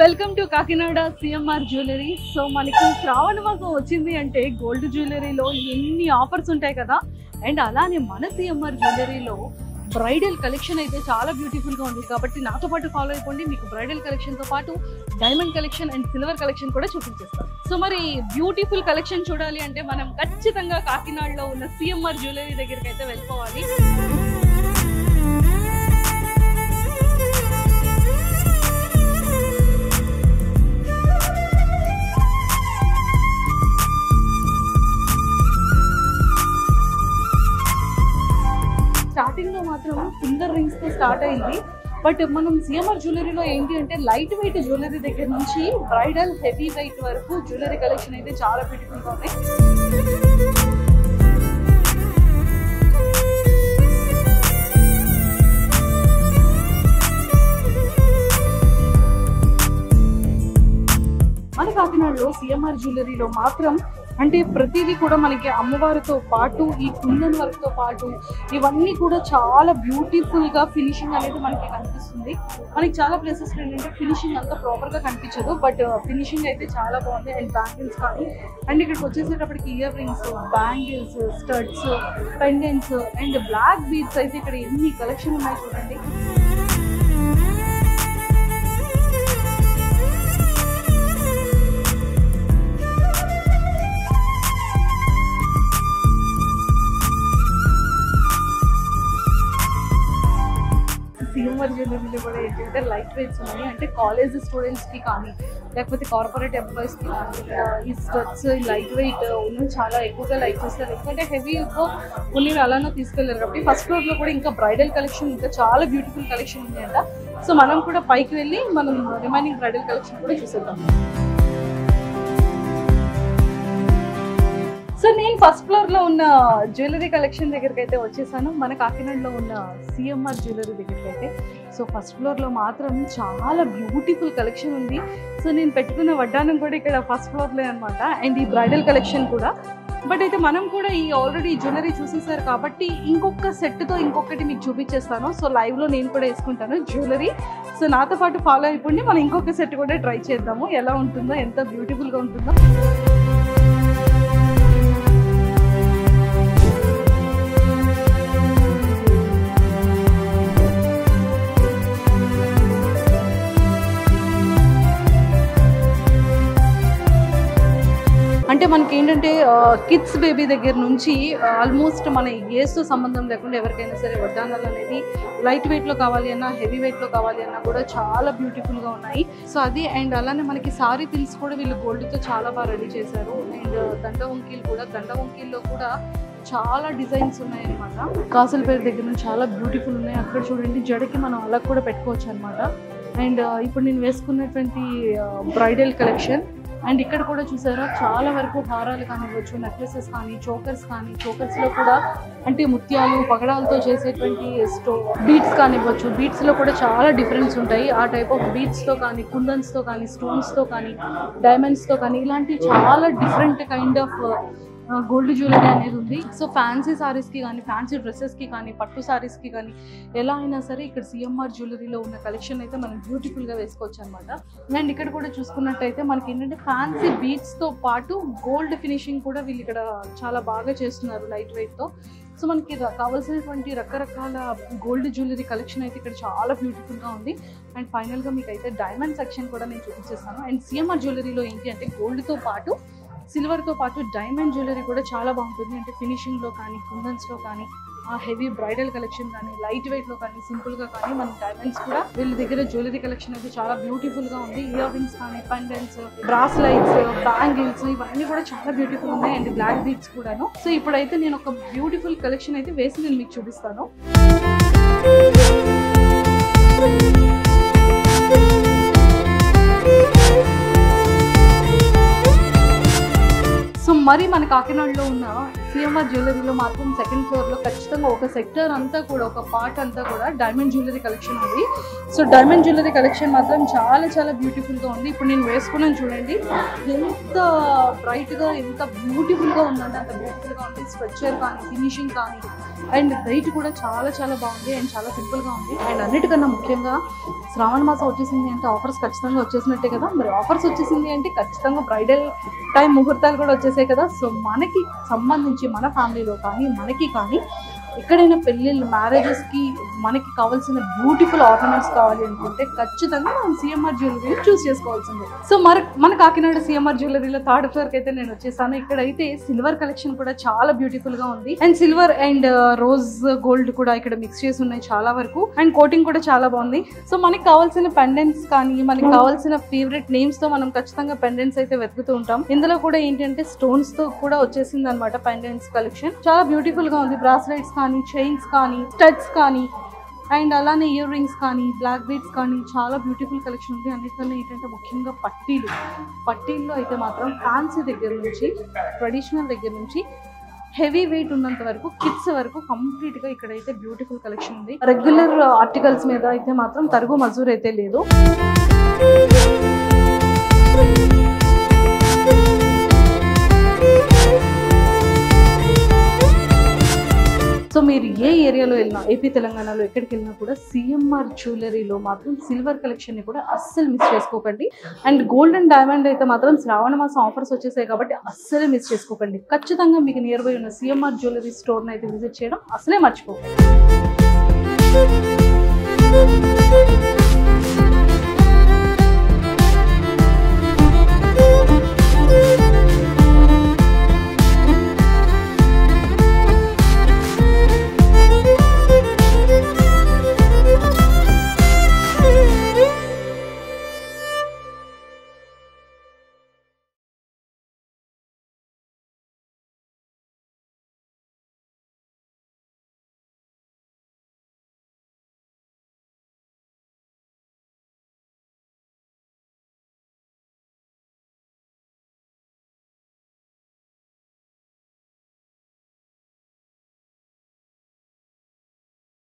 Welcome to Kakinada CMR jewellery. So మనకి శ్రావణ మాసం వచ్చింది అంటే గోల్డ్ జ్యువెలరీలో ఎన్ని ఆఫర్స్ ఉంటాయి కదా. అండ్ అలానే మన సిఎంఆర్ జ్యువెలరీలో బ్రైడల్ కలెక్షన్ అయితే చాలా బ్యూటిఫుల్గా ఉంది. కాబట్టి నాతో పాటు ఫాలో అయిపోండి, మీకు బ్రైడల్ కలెక్షన్తో పాటు diamond collection and silver collection కూడా చూపించేస్తాం. సో మరి బ్యూటిఫుల్ కలెక్షన్ చూడాలి అంటే మనం ఖచ్చితంగా కాకినాడలో ఉన్న సిఎంఆర్ జ్యువెలరీ దగ్గరికి అయితే వెళ్ళిపోవాలి. స్టార్టింగ్ లో మాత్రం ఫింగర్ రింగ్స్ తో స్టార్ట్ అయింది. బట్ మనం సిఎంఆర్ జ్యువెలరీలో ఏంటి అంటే లైట్ వెయిట్ జ్యువెలరీ దగ్గర నుంచి బ్రైడల్ హెవీ వెయిట్ వరకు జ్యువెలరీ కలెక్షన్ అయితే చాలా బ్యూటిఫుల్ గా ఉన్నాయి. మన కాకినాడలో సిఎంఆర్ జ్యువెలరీలో మాత్రం అంటే ప్రతిదీ కూడా మనకి అమ్మవారితో పాటు ఈ కుందన్ వర్క్ తో పాటు ఇవన్నీ కూడా చాలా బ్యూటిఫుల్ గా ఫినిషింగ్ అనేది మనకి కనిపిస్తుంది. మనకి చాలా ప్లేసెస్ ఏంటంటే ఫినిషింగ్ అంతా ప్రాపర్ గా కనిపించదు, బట్ ఫినిషింగ్ అయితే చాలా బాగుంది. అండ్ బ్యాంగిల్స్ కానీ అండ్ ఇక్కడికి వచ్చేసేటప్పటికి earrings, bangles, studs, pendants and black beads అయితే ఇక్కడ ఎన్ని కలెక్షన్ ఉన్నాయి చూడండి. సిఎంఆర్ జ్యువెలరీలో కూడా ఏంటంటే లైట్ వెయిట్స్ ఉన్నాయి. అంటే కాలేజ్ స్టూడెంట్స్కి కానీ లేకపోతే కార్పొరేట్ ఎంప్లాయీస్కి కానీ ఈ స్టడ్స్ లైట్ వెయిట్ ఉన్నవి చాలా ఎక్కువగా లైక్ చేస్తారు. ఎందుకంటే హెవీగా ఉన్నవి అలానే తీసుకెళ్ళారు కాబట్టి ఫస్ట్ ఫ్లోర్లో కూడా ఇంకా బ్రైడల్ కలెక్షన్ ఇంకా చాలా బ్యూటిఫుల్ కలెక్షన్ ఉన్నాయంట. సో మనం కూడా పైకి వెళ్ళి మనం రిమైనింగ్ బ్రైడల్ కలెక్షన్ కూడా చూసేద్దాం. సో నేను ఫస్ట్ ఫ్లోర్ లో ఉన్న జ్యువెలరీ కలెక్షన్ దగ్గరికి అయితే వచ్చేసాను, మన కాకినాడలో ఉన్న సిఎంఆర్ జ్యువెలరీ దగ్గరికి అయితే. సో ఫస్ట్ ఫ్లోర్ లో మాత్రం చాలా బ్యూటిఫుల్ కలెక్షన్ ఉంది. సో నేను పెట్టుకున్న వడ్డానం కూడా ఇక్కడ ఫస్ట్ ఫ్లోర్లో అనమాట. అండ్ ఈ బ్రైడల్ కలెక్షన్ కూడా. బట్ అయితే మనం కూడా ఈ ఆల్రెడీ జ్యువెలరీ చూసేసారు కాబట్టి ఇంకొక సెట్తో ఇంకొకటి మీకు చూపించేస్తాను. సో లైవ్లో నేను కూడా వేసుకుంటాను జ్యువెలరీ. సో నాతో పాటు ఫాలో అయిపోండి, మనం ఇంకొక సెట్ కూడా ట్రై చేద్దాము ఎలా ఉంటుందో, ఎంత బ్యూటిఫుల్గా ఉంటుందో. అంటే మనకి ఏంటంటే కిడ్స్ బేబీ దగ్గర నుంచి ఆల్మోస్ట్ మన ఏజ్తో సంబంధం లేకుండా ఎవరికైనా సరే వడ్డానాలు అనేది లైట్ వెయిట్లో కావాలి అన్నా హెవీ వెయిట్లో కావాలి అన్నా కూడా చాలా బ్యూటిఫుల్గా ఉన్నాయి. సో అది అండ్ అలానే మనకి సారీ పిన్స్ కూడా వీళ్ళు గోల్డ్తో చాలా బాగా రెడీ చేశారు. అండ్ దండ వంకీల్లో కూడా చాలా డిజైన్స్ ఉన్నాయి అనమాట. కాసుల పేరు దగ్గర నుంచి చాలా బ్యూటిఫుల్ ఉన్నాయి. అక్కడ చూడండి జడకి మనం అలా కూడా పెట్టుకోవచ్చు అనమాట. అండ్ ఇప్పుడు నేను వేసుకున్నటువంటి బ్రైడల్ కలెక్షన్. అండ్ ఇక్కడ కూడా చూసారా చాలా వరకు హారాలు కానివ్వచ్చు, నెక్లెసెస్ కానీ, చోకర్స్లో కూడా అంటే ముత్యాలు పగడాలతో చేసేటువంటి బీడ్స్ కానివ్వచ్చు. బీడ్స్లో కూడా చాలా డిఫరెన్స్ ఉంటాయి. ఆ టైప్ ఆఫ్ బీడ్స్తో కానీ, కుందన్స్తో కానీ, స్టోన్స్తో కానీ, డైమండ్స్తో కానీ ఇలాంటి చాలా different kind of gold jewellery అనేది ఉంది. సో ఫ్యాన్సీ సారీస్కి కానీ, ఫ్యాన్సీ డ్రెస్సెస్కి కానీ, పట్టు సారీస్కి కానీ ఎలా అయినా సరే ఇక్కడ సిఎంఆర్ జ్యువెలరీలో ఉన్న కలెక్షన్ అయితే మనం బ్యూటిఫుల్గా వేసుకోవచ్చు అనమాట. అండ్ ఇక్కడ కూడా చూసుకున్నట్టయితే మనకి ఏంటంటే ఫ్యాన్సీ బీడ్స్తో పాటు గోల్డ్ ఫినిషింగ్ కూడా వీళ్ళు ఇక్కడ చాలా బాగా చేస్తున్నారు లైట్ వెయిట్తో. సో మనకి కావాల్సినటువంటి రకరకాల గోల్డ్ జ్యువెలరీ కలెక్షన్ అయితే ఇక్కడ చాలా బ్యూటిఫుల్గా ఉంది. అండ్ ఫైనల్గా మీకు అయితే డైమండ్ సెక్షన్ కూడా నేను చూపించేస్తాను. అండ్ సిఎంఆర్ జ్యువెలరీలో ఏంటి అంటే గోల్డ్తో పాటు సిల్వర్తో పాటు డైమండ్ జ్యువెలరీ కూడా చాలా బాగుంటుంది. అంటే ఫినిషింగ్లో కానీ, కుందన్స్లో కానీ, హెవీ బ్రైడల్ కలెక్షన్ కానీ, లైట్ వెయిట్లో కానీ, సింపుల్గా కానీ మన డైమండ్స్ కూడా వీళ్ళ దగ్గర జ్యువెలరీ కలెక్షన్ అయితే చాలా బ్యూటిఫుల్గా ఉంది. ఇయర్ రింగ్స్ కానీ, పెండెంట్స్, బ్రాస్లైట్స్, బ్యాంగిల్స్ ఇవన్నీ కూడా చాలా బ్యూటిఫుల్ ఉన్నాయి. అండ్ బ్లాక్ బీడ్స్ కూడాను. సో ఇప్పుడైతే నేను ఒక బ్యూటిఫుల్ కలెక్షన్ అయితే వేసి నేను మీకు చూపిస్తాను. సో మరి మన కాకినాడలో ఉన్న సిఎంఆర్ జ్యువెలరీలో మాత్రం సెకండ్ ఫ్లోర్లో ఖచ్చితంగా ఒక సెక్టర్ అంతా కూడా, ఒక పార్ట్ అంతా కూడా డైమండ్ జ్యువెలరీ కలెక్షన్ ఉంది. సో డైమండ్ జ్యువెలరీ కలెక్షన్ మాత్రం చాలా చాలా బ్యూటిఫుల్గా ఉంది. ఇప్పుడు నేను వేసుకున్నాను చూడండి, ఎంత బ్రైట్గా, ఎంత బ్యూటిఫుల్గా ఉందంటే అంత బ్యూటిఫుల్గా ఉంది. స్ట్రక్చర్ కానీ, ఫినిషింగ్ కానీ, అండ్ వెయిట్ కూడా చాలా చాలా బాగుంది. అండ్ చాలా సింపుల్గా ఉంది. అండ్ అన్నిటికన్నా ముఖ్యంగా శ్రావణ మాసం వచ్చేసింది అంటే ఆఫర్స్ ఖచ్చితంగా వచ్చేసినట్టే కదా. మరి ఆఫర్స్ వచ్చేసింది అంటే ఖచ్చితంగా బ్రైడల్ టైం ముహూర్తాలు కూడా వచ్చేసాయి కదా. సో మనకి సంబంధించి మన ఫ్యామిలీలో కానీ, మనకి కానీ ఎక్కడైనా పెళ్ళిళ్ళు, మ్యారేజెస్కి మనకి కావాల్సిన బ్యూటిఫుల్ ఆర్నమెంట్స్ కావాలి అనుకుంటే ఖచ్చితంగా మనం సిఎంఆర్ జ్యువెలరీ చూస్ చేసుకోవాల్సిందే. సో మన కాకినాడ సిఎంఆర్ జ్యువెలరీలో థర్డ్ ఫ్లోర్కి అయితే నేను వచ్చేసాను. ఇక్కడైతే సిల్వర్ కలెక్షన్ కూడా చాలా బ్యూటిఫుల్గా ఉంది. And silver and rose gold కూడా ఇక్కడ మిక్స్ చేసి ఉన్నాయి చాలా వరకు. అండ్ కోటింగ్ కూడా చాలా బాగుంది. సో మనకి కావాల్సిన పెండెంట్స్ కానీ, మనకి కావాల్సిన ఫేవరెట్ నేమ్స్ తో మనం ఖచ్చితంగా పెండెంట్స్ అయితే వెతుకుతూ ఉంటాం. ఇందులో కూడా ఏంటంటే స్టోన్స్ తో కూడా వచ్చేసింది అనమాట పెండెంట్స్ కలెక్షన్. చాలా బ్యూటిఫుల్ గా ఉంది. బ్రాస్లెట్స్ కానీ, చైన్స్ కానీ, స్టడ్స్ కానీ, అండ్ అలానే ఇయర్ రింగ్స్ కానీ, బ్లాక్ బీడ్స్ కానీ చాలా బ్యూటిఫుల్ కలెక్షన్ ఉంది. అన్నిటికన్నా ఏంటంటే ముఖ్యంగా పట్టీల్లో అయితే మాత్రం ఫ్యాన్సీ దగ్గర నుంచి, ట్రెడిషనల్ దగ్గర నుంచి, హెవీ వెయిట్ ఉన్నంత వరకు, కిడ్స్ వరకు కంప్లీట్ గా ఇక్కడైతే బ్యూటిఫుల్ కలెక్షన్ ఉంది. రెగ్యులర్ ఆర్టికల్స్ మీద అయితే మాత్రం తరుగు మజూర్ అయితే లేదు. సో మీరు ఏ ఏరియాలో వెళ్ళినా, ఏపీ తెలంగాణలో ఎక్కడికి వెళ్ళినా కూడా సిఎంఆర్ జ్యువెలరీలో మాత్రం సిల్వర్ కలెక్షన్ని కూడా అస్సలు మిస్ చేసుకోకండి. అండ్ గోల్డ్ అండ్ డైమండ్ అయితే మాత్రం శ్రావణ మాసం ఆఫర్స్ వచ్చేసాయి కాబట్టి అస్సలే మిస్ చేసుకోకండి. ఖచ్చితంగా మీకు నియర్ బై ఉన్న సిఎంఆర్ జ్యువెలరీ స్టోర్ని అయితే విజిట్ చేయడం అసలే మర్చిపోకండి.